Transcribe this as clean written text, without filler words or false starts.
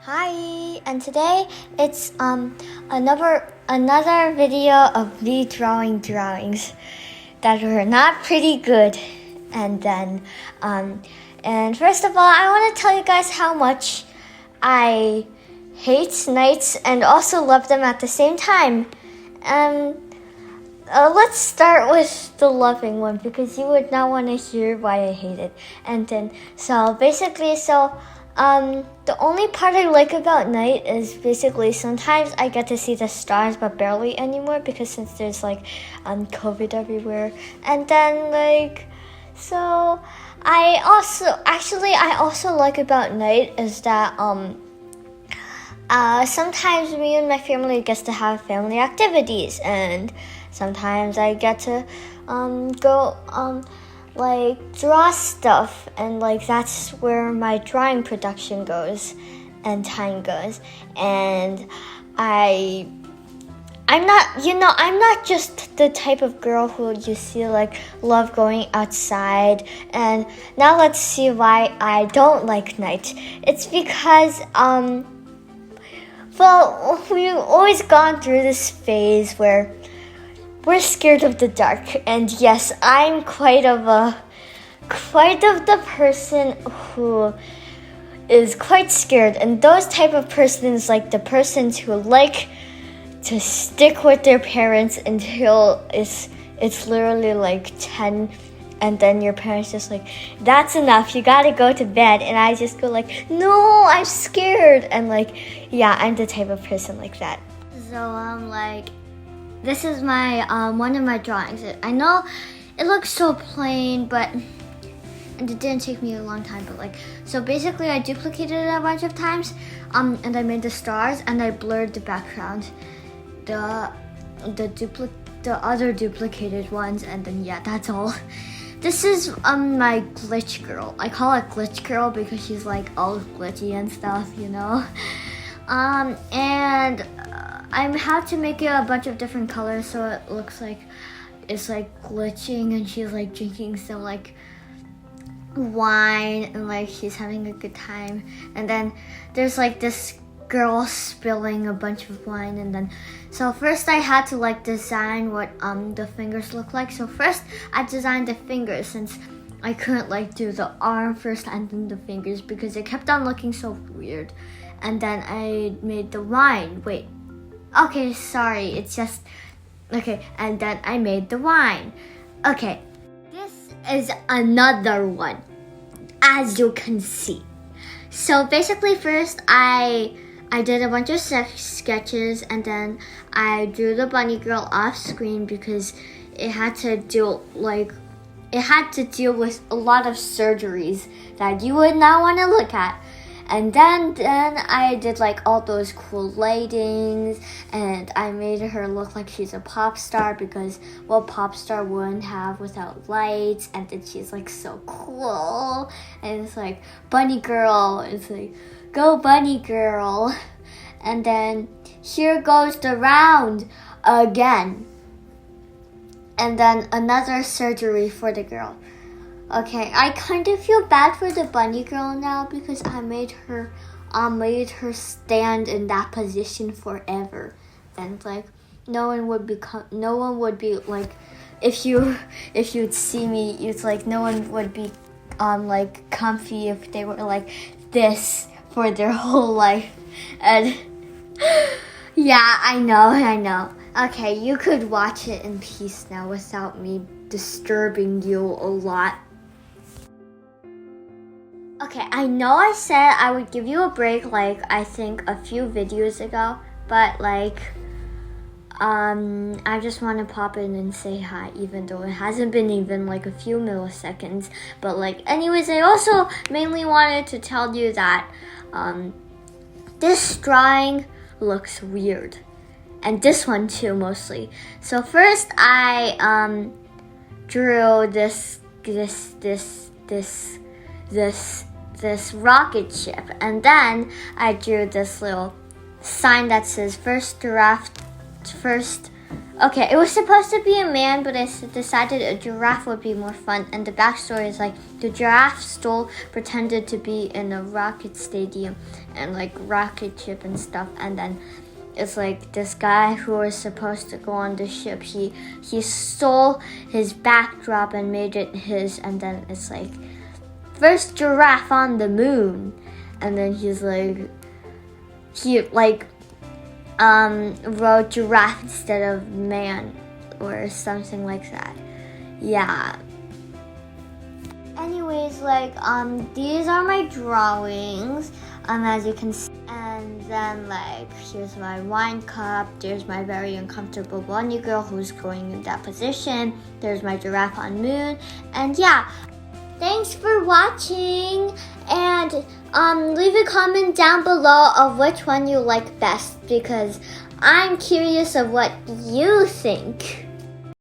Hi, and today it's another video of me drawing drawings that were not pretty good. And then and first of all, I want to tell you guys how much I hate nights and also love them at the same time. Let's start with the loving one because you would not want to hear why I hate it. And then the only part I like about night is basically sometimes I get to see the stars but barely anymore because since there's COVID everywhere. And then so I also like about night is that sometimes me and my family gets to have family activities, and sometimes I get to go draw stuff, and that's where my drawing production goes and time goes. And I'm not just the type of girl who you see love going outside. And now let's see why I don't like night. It's because we've always gone through this phase where we're scared of the dark. And yes, I'm quite of the person who is quite scared. And those type of persons, the persons who like to stick with their parents until it's literally 10, and then your parents just that's enough, you gotta go to bed. And I just go no, I'm scared. And yeah, I'm the type of person like that. So this is my one of my drawings. I know it looks so plain, and it didn't take me a long time, but so basically I duplicated it a bunch of times, and I made the stars and I blurred the background, the other duplicated ones, and then yeah, that's all. This is my glitch girl. I call it glitch girl because she's all glitchy and stuff, and I have to make it a bunch of different colors so it looks like it's glitching, and she's drinking some wine, and she's having a good time. And then there's this girl spilling a bunch of wine. And then so first I had to design what the fingers look like. So first I designed the fingers since I couldn't do the arm first and then the fingers because it kept on looking so weird. And then I made the wine. Okay, sorry, it's just okay. And then I made the wine. Okay, this is another one, as you can see. So basically first I did a bunch of sketches, and then I drew the bunny girl off screen because it had to deal with a lot of surgeries that you would not want to look at. And then I did all those cool lightings, and I made her look like she's a pop star because what pop star wouldn't have without lights. And then she's so cool, and it's bunny girl, it's go bunny girl. And then here goes the round again, and then another surgery for the girl. Okay, I kind of feel bad for the bunny girl now because I made her stand in that position forever, and no one would be if you'd see me, it's no one would be comfy if they were this for their whole life. And yeah, I know. Okay, you could watch it in peace now without me disturbing you a lot. Okay, I know I said I would give you a break I think a few videos ago, but I just want to pop in and say hi, even though it hasn't been even a few milliseconds. But anyways, I also mainly wanted to tell you that this drawing looks weird, and this one too mostly. So first I drew this rocket ship, and then I drew this little sign that says first Okay, it was supposed to be a man, but I decided a giraffe would be more fun. And the backstory is like the giraffe pretended to be in a rocket stadium and like rocket ship and stuff. And then it's like this guy who was supposed to go on the ship. He stole his backdrop and made it his. And then it's like first giraffe on the moon. And then he wrote giraffe instead of man or something like that. Yeah. Anyways, these are my drawings, as you can see. And then here's my wine cup. There's my very uncomfortable bunny girl who's going in that position. There's my giraffe on moon. And yeah, thanks for watching. And leave a comment down below of which one you like best, because I'm curious of what you think.